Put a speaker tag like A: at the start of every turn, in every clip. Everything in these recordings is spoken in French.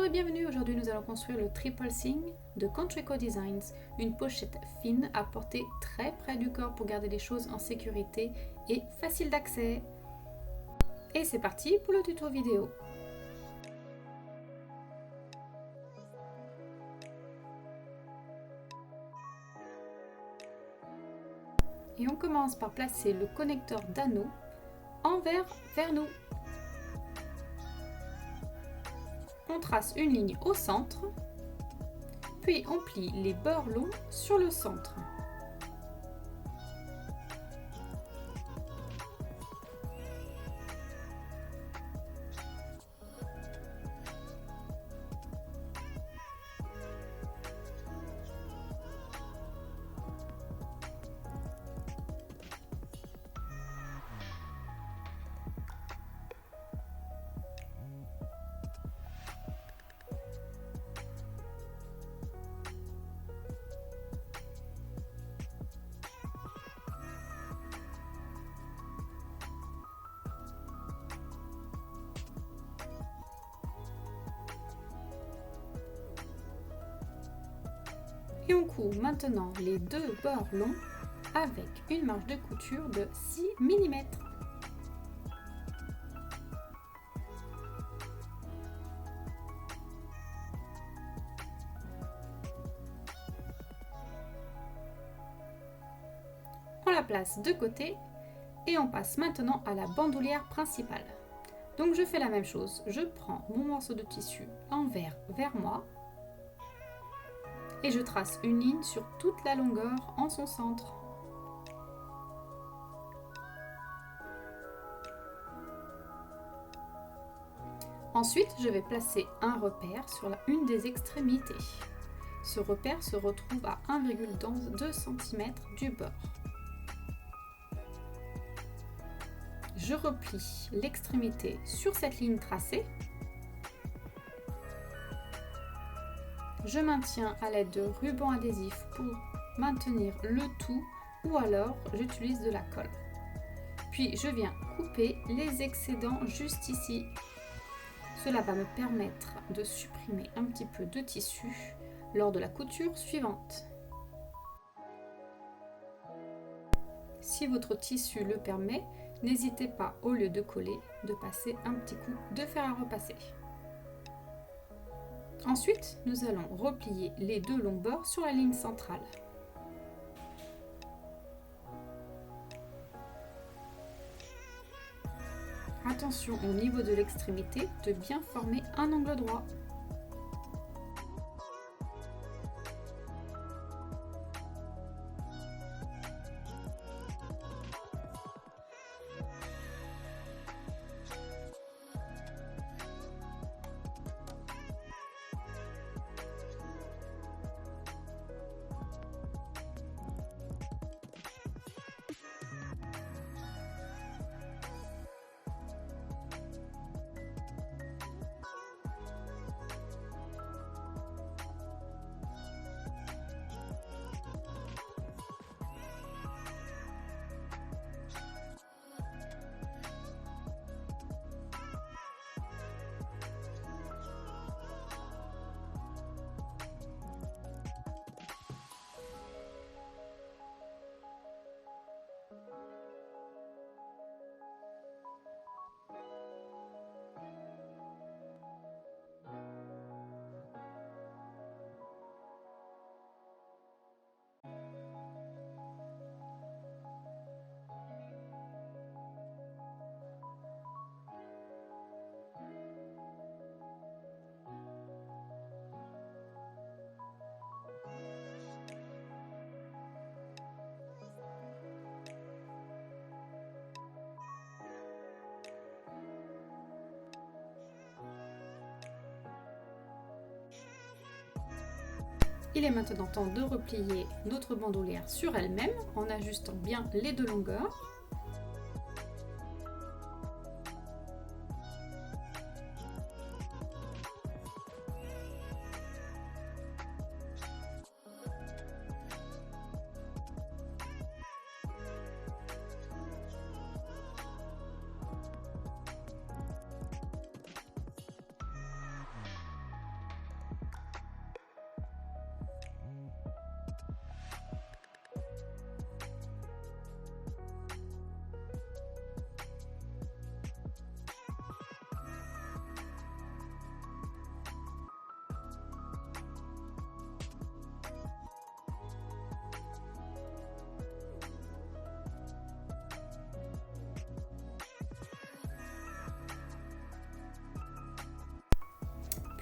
A: et bienvenue, aujourd'hui nous allons construire le Triple Seam de Contrico Designs, une pochette fine à porter très près du corps pour garder les choses en sécurité et facile d'accès. Et c'est parti pour le tuto vidéo. Et on commence par placer le connecteur d'anneau envers vers nous. On trace une ligne au centre, puis on plie les bords longs sur le centre. Et on coud maintenant les deux bords longs avec une marge de couture de 6 mm. On la place de côté et on passe maintenant à la bandoulière principale. Donc je fais la même chose, je prends mon morceau de tissu envers vers moi et je trace une ligne sur toute la longueur en son centre. Ensuite, je vais placer un repère sur une des extrémités. Ce repère se retrouve à 1,2 cm du bord. Je replie l'extrémité sur cette ligne tracée. Je maintiens à l'aide de ruban adhésif pour maintenir le tout ou alors j'utilise de la colle. Puis je viens couper les excédents juste ici. Cela va me permettre de supprimer un petit peu de tissu lors de la couture suivante. Si votre tissu le permet, n'hésitez pas au lieu de coller, de passer un petit coup de fer à repasser. Ensuite, nous allons replier les deux longs bords sur la ligne centrale. Attention au niveau de l'extrémité de bien former un angle droit. Il est maintenant temps de replier notre bandoulière sur elle-même en ajustant bien les deux longueurs.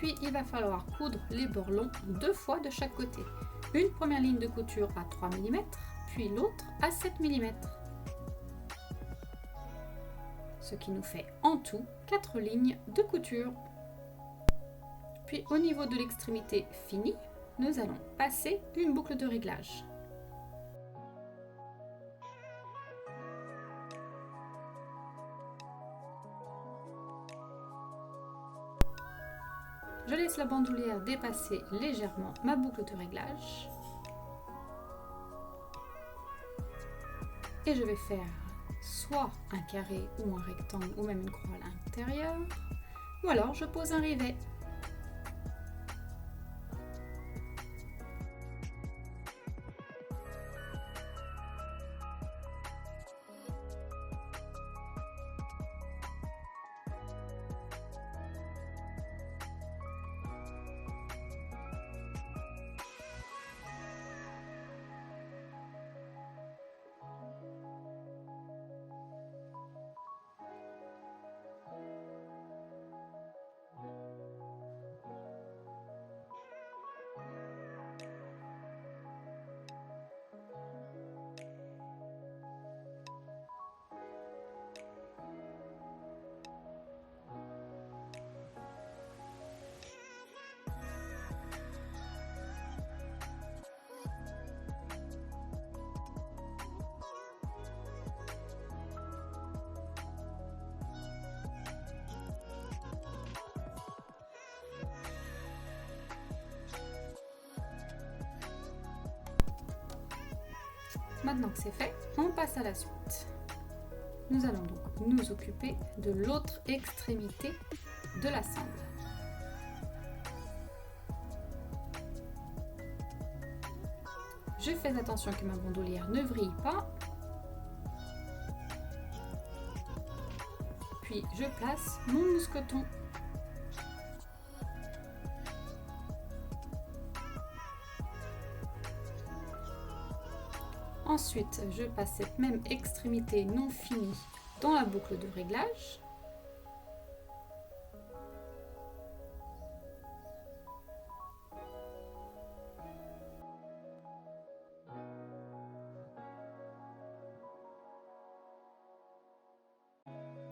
A: Puis il va falloir coudre les bords longs 2 fois de chaque côté. Une première ligne de couture à 3 mm, puis l'autre à 7 mm. Ce qui nous fait en tout 4 lignes de couture. Puis au niveau de l'extrémité finie, nous allons passer une boucle de réglage. Je laisse la bandoulière dépasser légèrement ma boucle de réglage. Et je vais faire soit un carré ou un rectangle ou même une croix à l'intérieur. Ou alors je pose un rivet. Maintenant que c'est fait, on passe à la suite. Nous allons donc nous occuper de l'autre extrémité de la sangle. Je fais attention que ma bandoulière ne vrille pas. Puis je place mon mousqueton. Ensuite, je passe cette même extrémité non finie dans la boucle de réglage.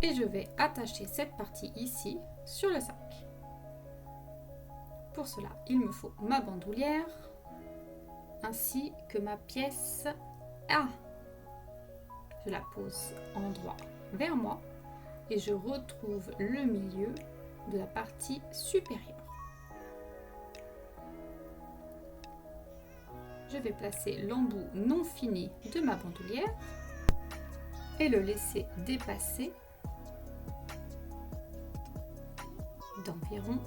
A: Et je vais attacher cette partie ici sur le sac. Pour cela, il me faut ma bandoulière ainsi que ma pièce A. Je la pose en droit vers moi et je retrouve le milieu de la partie supérieure. Je vais placer l'embout non fini de ma bandoulière et le laisser dépasser d'environ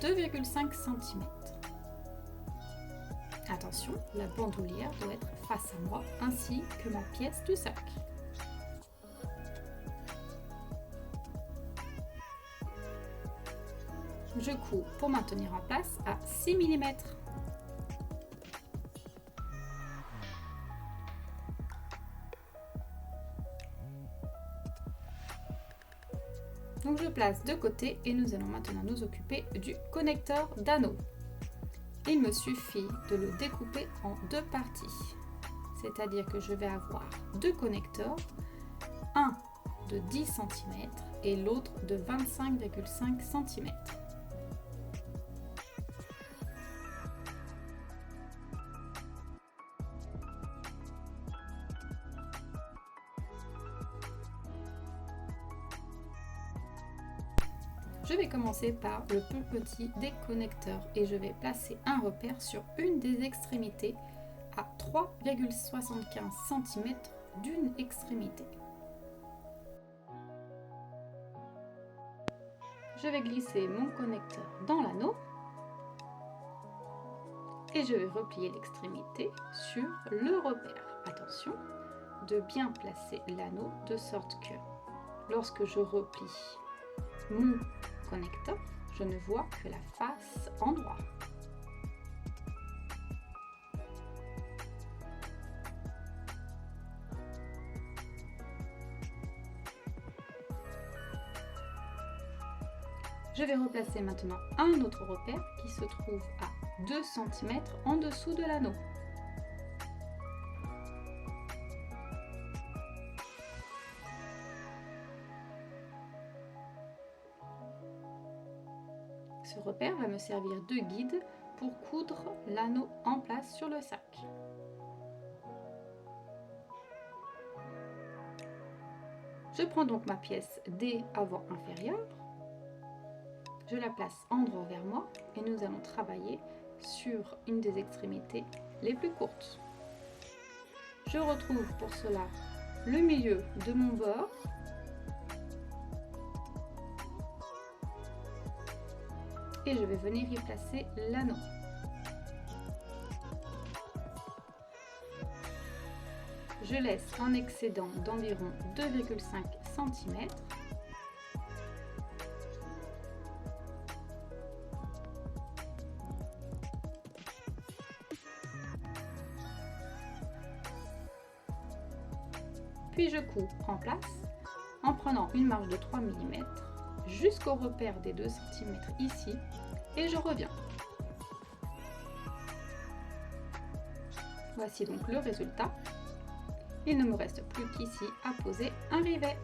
A: 2,5 cm. Attention, la bandoulière doit être face à moi ainsi que ma pièce du sac. Je couds pour maintenir en place à 6 mm. Donc je place de côté et nous allons maintenant nous occuper du connecteur d'anneau. Il me suffit de le découper en 2 parties. C'est-à-dire que je vais avoir 2 connecteurs, un de 10 cm et l'autre de 25,5 cm. Je vais commencer par le plus petit des connecteurs et je vais placer un repère sur une des extrémités à 3,75 cm d'une extrémité. Je vais glisser mon connecteur dans l'anneau et je vais replier l'extrémité sur le repère. Attention de bien placer l'anneau de sorte que lorsque je replie mon connecteur, je ne vois que la face endroit. Je vais replacer maintenant un autre repère qui se trouve à 2 cm en dessous de l'anneau. Ce repère va me servir de guide pour coudre l'anneau en place sur le sac. Je prends donc ma pièce D avant inférieure, je la place en droit vers moi et nous allons travailler sur une des extrémités les plus courtes. Je retrouve pour cela le milieu de mon bord et je vais venir y placer l'anneau. Je laisse un excédent d'environ 2,5 cm. Puis je couds en place en prenant une marge de 3 mm jusqu'au repère des 2 cm ici et je reviens. Voici donc le résultat. Il ne me reste plus qu'ici à poser un rivet.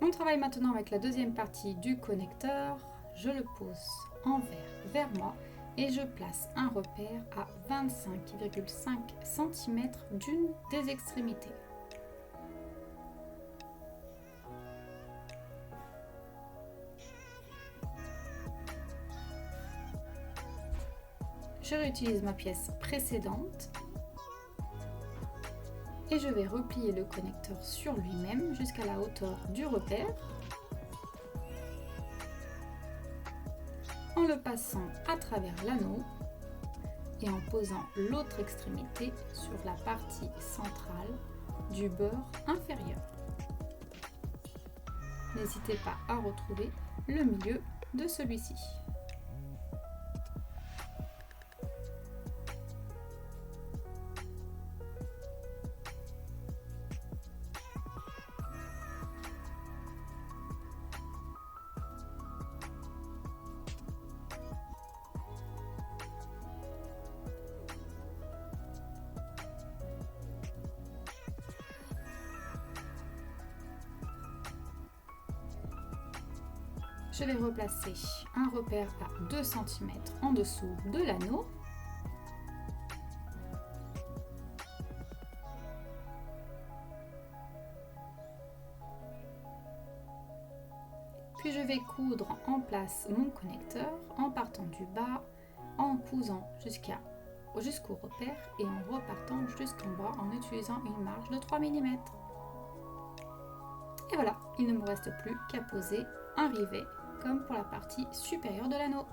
A: On travaille maintenant avec la deuxième partie du connecteur. Je le pose envers vers moi et je place un repère à 25,5 cm d'une des extrémités. Je réutilise ma pièce précédente et je vais replier le connecteur sur lui-même jusqu'à la hauteur du repère en le passant à travers l'anneau et en posant l'autre extrémité sur la partie centrale du bord inférieur. N'hésitez pas à retrouver le milieu de celui-ci. Je vais replacer un repère à 2 cm en dessous de l'anneau. Puis je vais coudre en place mon connecteur en partant du bas, en cousant jusqu'au repère et en repartant jusqu'en bas en utilisant une marge de 3 mm. Et voilà, il ne me reste plus qu'à poser un rivet comme pour la partie supérieure de l'anneau.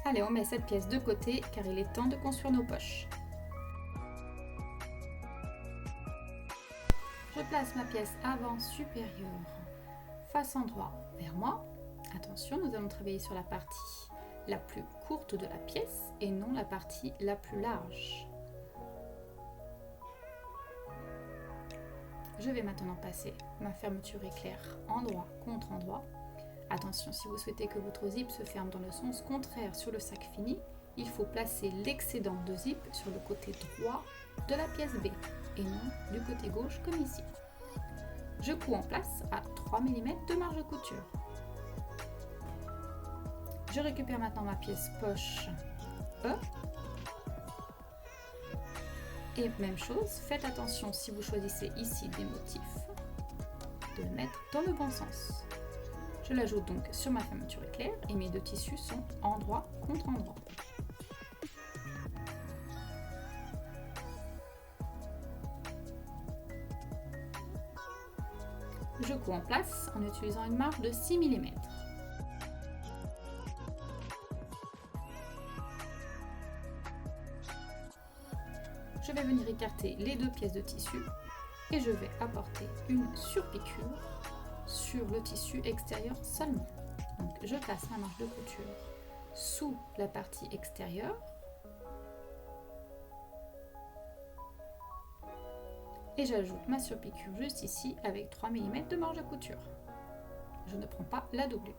A: Allez, on met cette pièce de côté car il est temps de construire nos poches. Je place ma pièce avant supérieure face endroit vers moi. Attention, nous allons travailler sur la partie la plus courte de la pièce et non la partie la plus large. Je vais maintenant passer ma fermeture éclair endroit contre endroit. Attention, si vous souhaitez que votre zip se ferme dans le sens contraire sur le sac fini, il faut placer l'excédent de zip sur le côté droit de la pièce B et non du côté gauche comme ici. Je couds en place à 3 mm de marge de couture. Je récupère maintenant ma pièce poche E Et même chose, faites attention si vous choisissez ici des motifs, de le mettre dans le bon sens. Je l'ajoute donc sur ma fermeture éclair et mes deux tissus sont endroit contre endroit. Je couds en place en utilisant une marge de 6 mm. Je vais venir écarter les deux pièces de tissu et je vais apporter une surpiqûre sur le tissu extérieur seulement. Donc je place ma marge de couture sous la partie extérieure et j'ajoute ma surpiqûre juste ici avec 3 mm de marge de couture. Je ne prends pas la doublure.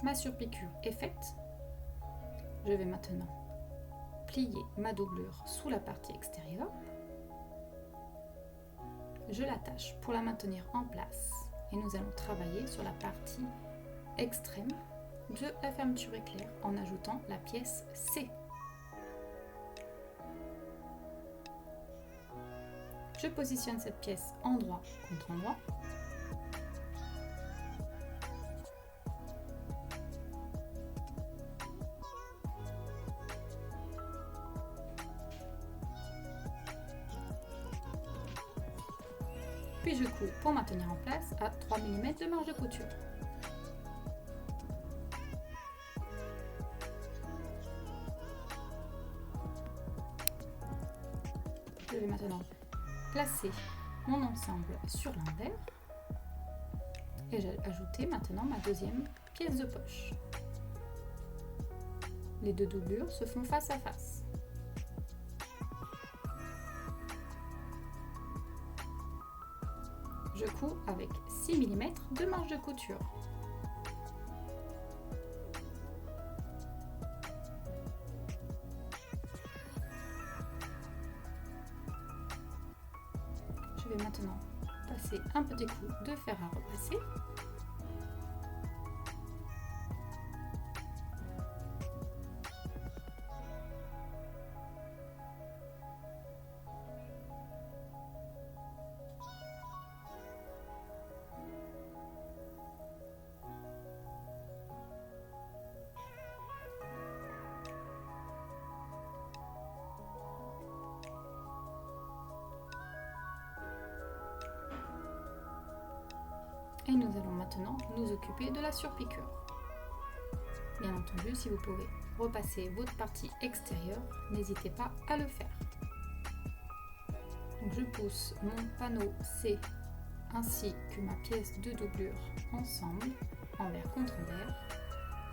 A: Ma surpiqûre est faite. Je vais maintenant plier ma doublure sous la partie extérieure. Je l'attache pour la maintenir en place et nous allons travailler sur la partie extrême de la fermeture éclair en ajoutant la pièce C. Je positionne cette pièce endroit contre endroit. Puis je couds pour maintenir en place à 3 mm de marge de couture. Je vais maintenant placer mon ensemble sur l'envers et j'ai ajouté maintenant ma deuxième pièce de poche. Les deux doublures se font face à face. Je couds avec 6 mm de marge de couture. Je vais maintenant passer un petit coup de fer à repasser. Et nous allons maintenant nous occuper de la surpiqûre. Bien entendu, si vous pouvez repasser votre partie extérieure, n'hésitez pas à le faire. Donc je pousse mon panneau C ainsi que ma pièce de doublure ensemble, envers contre envers,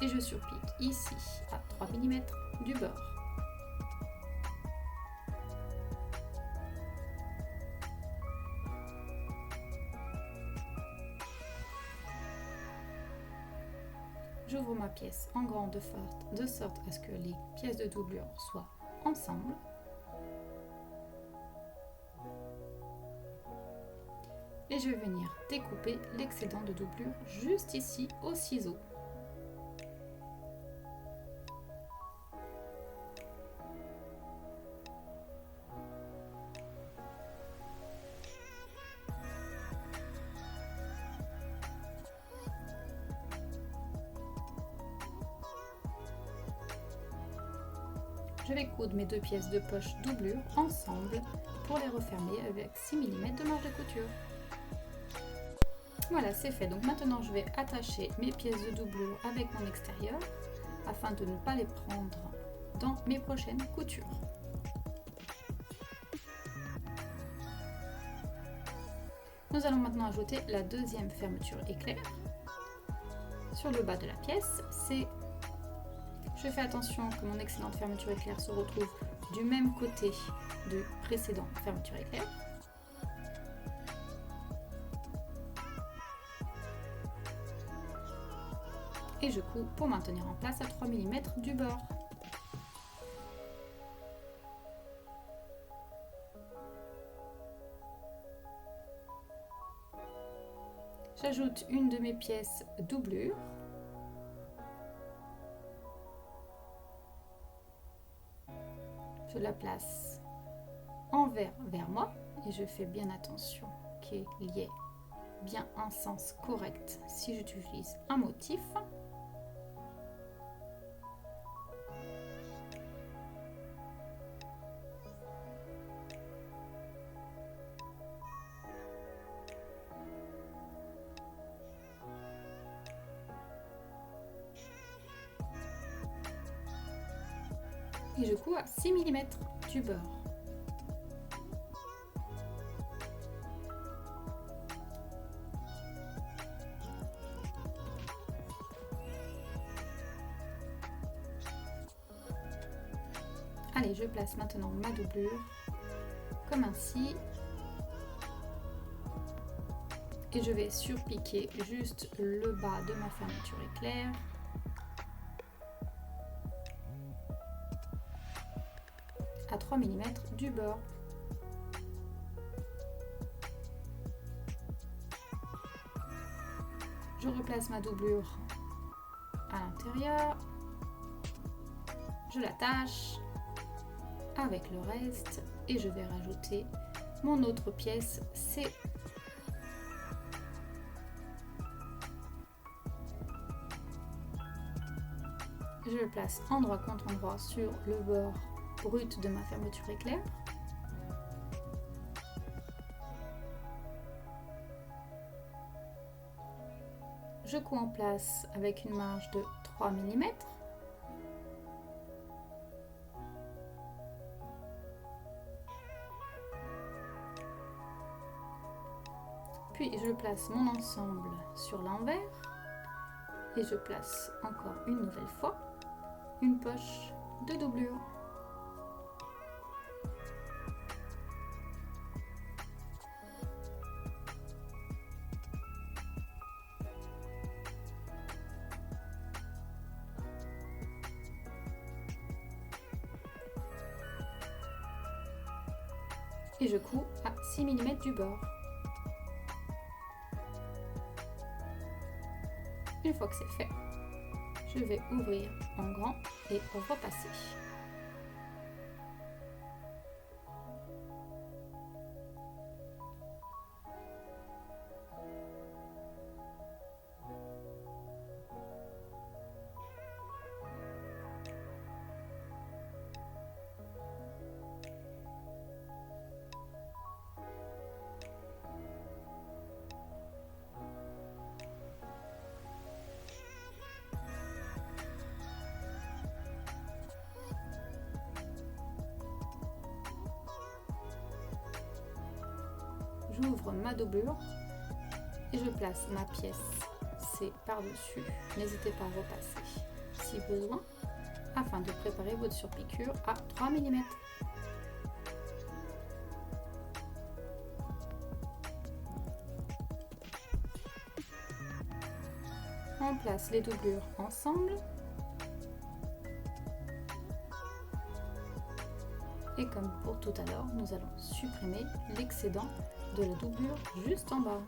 A: et je surpique ici à 3 mm du bord. J'ouvre ma pièce en grand de sorte à ce que les pièces de doublure soient ensemble. Et je vais venir découper l'excédent de doublure juste ici au ciseau. Je vais coudre mes deux pièces de poche doublure ensemble pour les refermer avec 6 mm de marge de couture. Voilà, c'est fait. Donc maintenant, je vais attacher mes pièces de doublure avec mon extérieur afin de ne pas les prendre dans mes prochaines coutures. Nous allons maintenant ajouter la deuxième fermeture éclair. Sur le bas de la pièce, je fais attention que mon excédente fermeture éclair se retrouve du même côté de précédent fermeture éclair. Et je couds pour maintenir en place à 3 mm du bord. J'ajoute une de mes pièces doublure. Je la place envers vers moi et je fais bien attention qu'il y ait bien un sens correct si j'utilise un motif. Et je couds à 6 mm du beurre. Allez, je place maintenant ma doublure comme ainsi. Et je vais surpiquer juste le bas de ma fermeture éclair. À 3 mm du bord. Je replace ma doublure à l'intérieur. Je l'attache avec le reste et je vais rajouter mon autre pièce, c'est je le place endroit contre endroit sur le bord brut de ma fermeture éclair. Je couds en place avec une marge de 3 mm. Puis je place mon ensemble sur l'envers et je place encore une nouvelle fois une poche de doublure. Et je couds à 6 mm du bord. Une fois que c'est fait, je vais ouvrir en grand et repasser. J'ouvre ma doublure et je place ma pièce C par-dessus. N'hésitez pas à repasser si besoin afin de préparer votre surpiqûre à 3 mm. On place les doublures ensemble. Et comme pour tout à l'heure, nous allons supprimer l'excédent de la doublure juste en bas.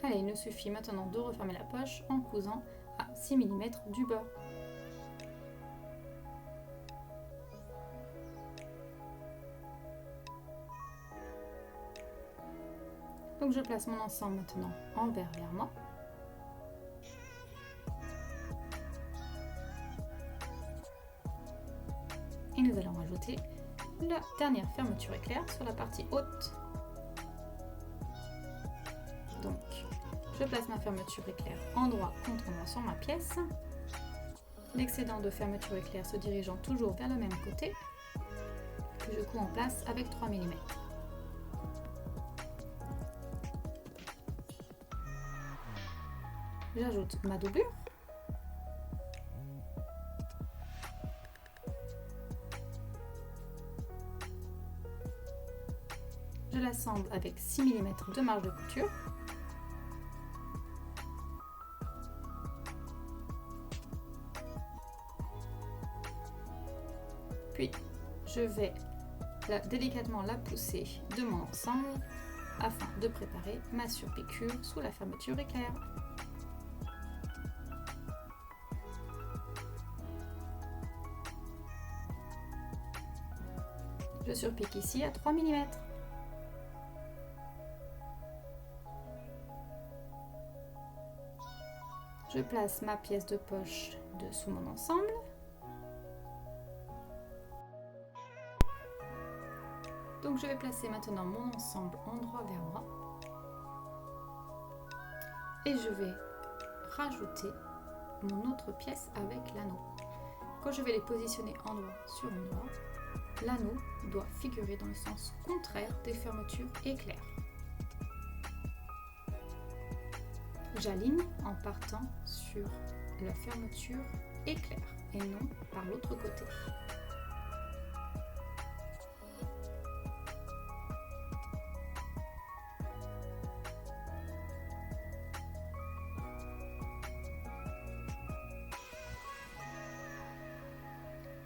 A: Allez, il nous suffit maintenant de refermer la poche en cousant à 6 mm du bord. Donc je place mon ensemble maintenant envers vers moi. Et nous allons rajouter la dernière fermeture éclair sur la partie haute. Donc, je place ma fermeture éclair endroit contre endroit sur ma pièce. L'excédent de fermeture éclair se dirigeant toujours vers le même côté. Que je couds en place avec 3 mm. J'ajoute ma doublure. Je l'assemble avec 6 mm de marge de couture. Puis, je vais délicatement la pousser de mon ensemble afin de préparer ma surpiqûre sous la fermeture éclair. Je surpique ici à 3 mm. Je place ma pièce de poche dessous mon ensemble. Donc je vais placer maintenant mon ensemble endroit vers moi. Et je vais rajouter mon autre pièce avec l'anneau. Quand je vais les positionner endroit sur endroit, l'anneau doit figurer dans le sens contraire des fermetures éclair. J'aligne en partant sur la fermeture éclair et non par l'autre côté.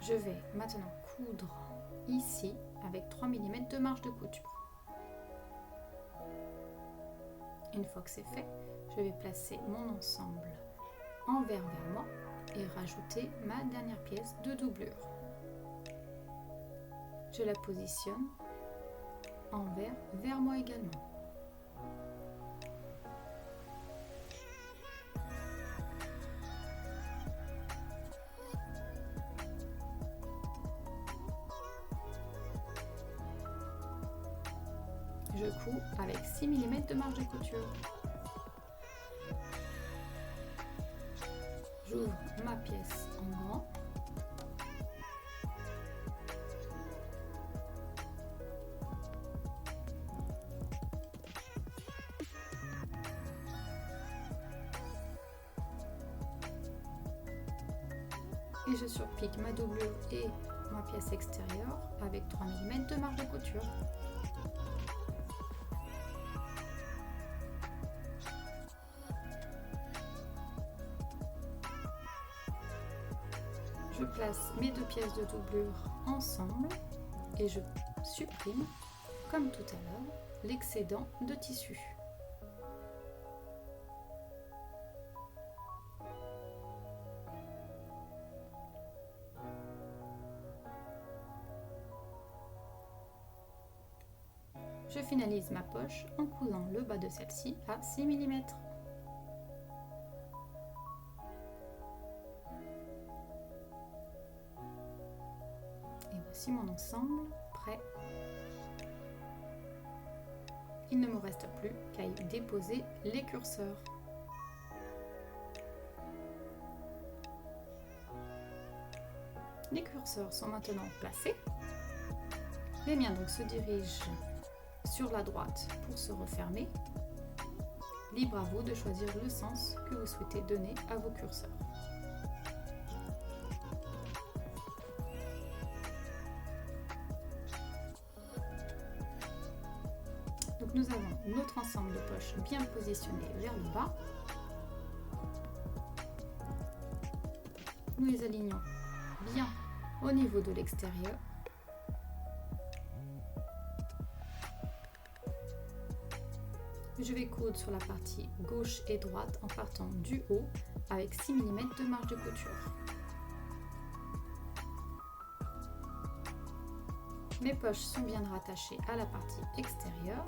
A: Je vais maintenant coudre ici avec 3 mm de marge de couture. Une fois que c'est fait, je vais placer mon ensemble envers vers moi et rajouter ma dernière pièce de doublure. Je la positionne envers vers moi également. Je couds avec 6 mm de marge de couture. J'ouvre ma pièce en grand. Et je surpique ma doublure et ma pièce extérieure avec 3 mm de marge de couture. Je place mes deux pièces de doublure ensemble et je supprime, comme tout à l'heure, l'excédent de tissu. Je finalise ma poche en cousant le bas de celle-ci à 6 mm. Voici mon ensemble prêt. Il ne me reste plus qu'à y déposer les curseurs. Les curseurs sont maintenant placés. Les miens donc se dirigent sur la droite pour se refermer. Libre à vous de choisir le sens que vous souhaitez donner à vos curseurs. Donc nous avons notre ensemble de poches bien positionné vers le bas. Nous les alignons bien au niveau de l'extérieur. Je vais coudre sur la partie gauche et droite en partant du haut avec 6 mm de marge de couture. Mes poches sont bien rattachées à la partie extérieure.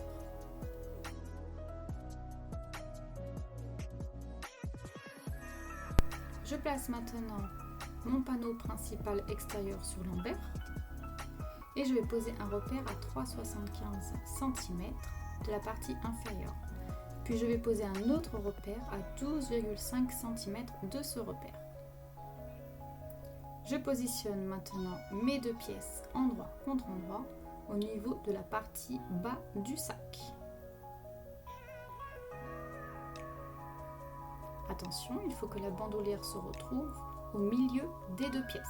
A: Je place maintenant mon panneau principal extérieur sur l'envers et je vais poser un repère à 3,75 cm de la partie inférieure. Puis je vais poser un autre repère à 12,5 cm de ce repère. Je positionne maintenant mes deux pièces endroit contre endroit au niveau de la partie bas du sac. Attention, il faut que la bandoulière se retrouve au milieu des deux pièces.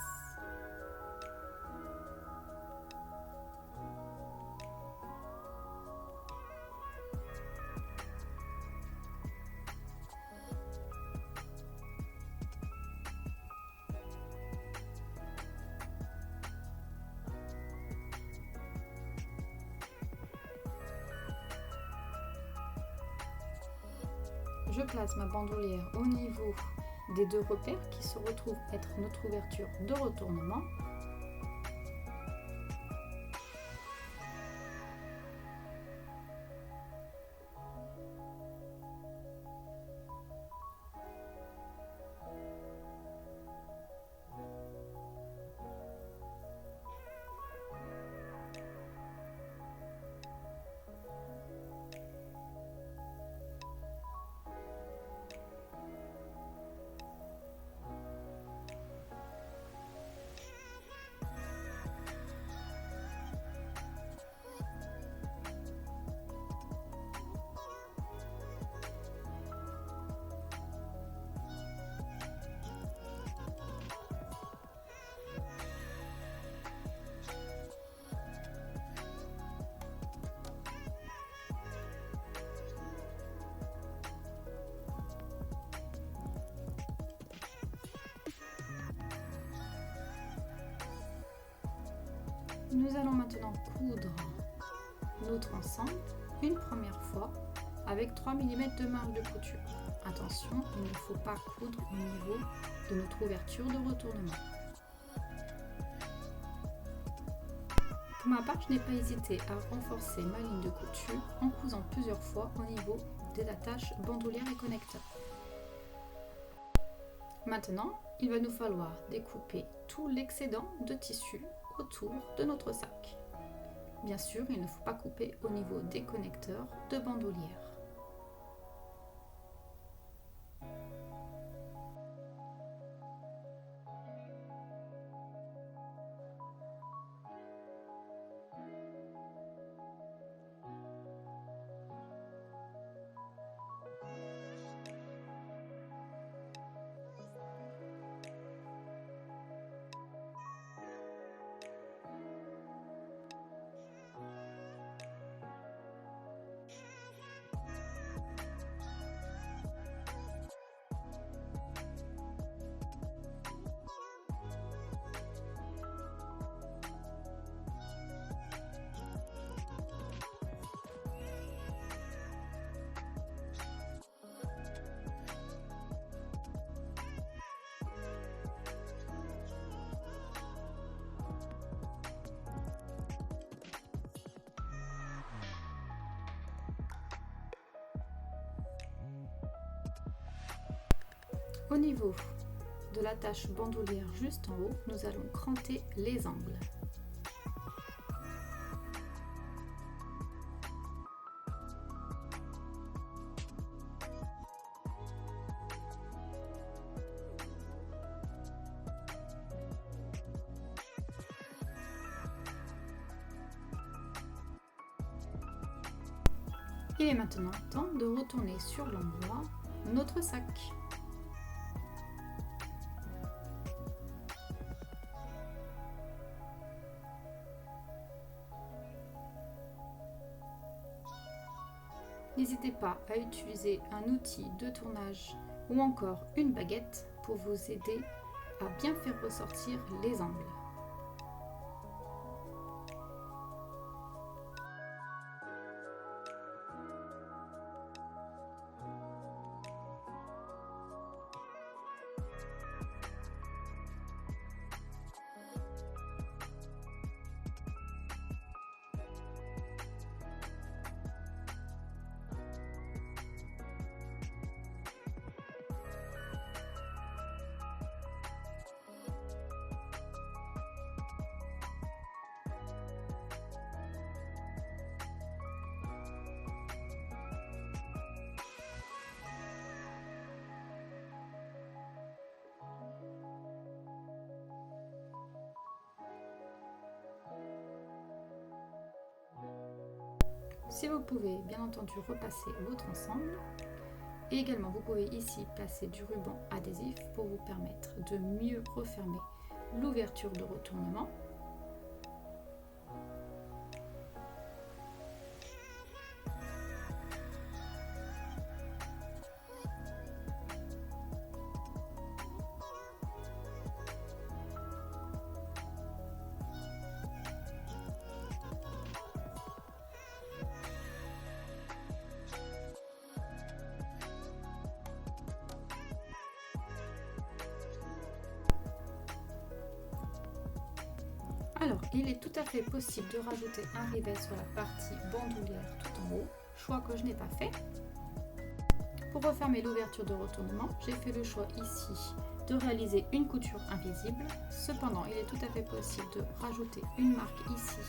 A: Je place ma bandoulière au niveau des deux repères qui se retrouvent être notre ouverture de retournement. Nous allons maintenant coudre notre ensemble une première fois avec 3 mm de marge de couture. Attention, il ne faut pas coudre au niveau de notre ouverture de retournement. Pour ma part, je n'ai pas hésité à renforcer ma ligne de couture en cousant plusieurs fois au niveau des attaches bandoulière et connecteur. Maintenant, il va nous falloir découper tout l'excédent de tissu autour de notre sac. Bien sûr, il ne faut pas couper au niveau des connecteurs de bandoulière. Au niveau de l'attache bandoulière juste en haut, nous allons cranter les angles. Il est maintenant temps de retourner sur l'endroit notre sac. N'hésitez pas à utiliser un outil de tournage ou encore une baguette pour vous aider à bien faire ressortir les angles. Si vous pouvez bien entendu repasser votre ensemble Et également, vous pouvez ici placer du ruban adhésif pour vous permettre de mieux refermer l'ouverture de retournement. Alors, il est tout à fait possible de rajouter un rivet sur la partie bandoulière tout en haut, choix que je n'ai pas fait. Pour refermer l'ouverture de retournement, j'ai fait le choix ici de réaliser une couture invisible. Cependant, il est tout à fait possible de rajouter une marque ici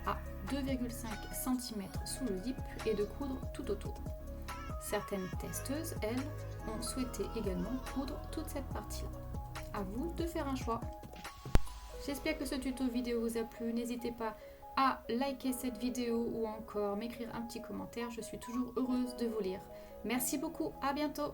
A: à 2,5 cm sous le zip et de coudre tout autour. Certaines testeuses, elles, ont souhaité également coudre toute cette partie-là. À vous de faire un choix. J'espère que ce tuto vidéo vous a plu. N'hésitez pas à liker cette vidéo ou encore m'écrire un petit commentaire. Je suis toujours heureuse de vous lire. Merci beaucoup, à bientôt.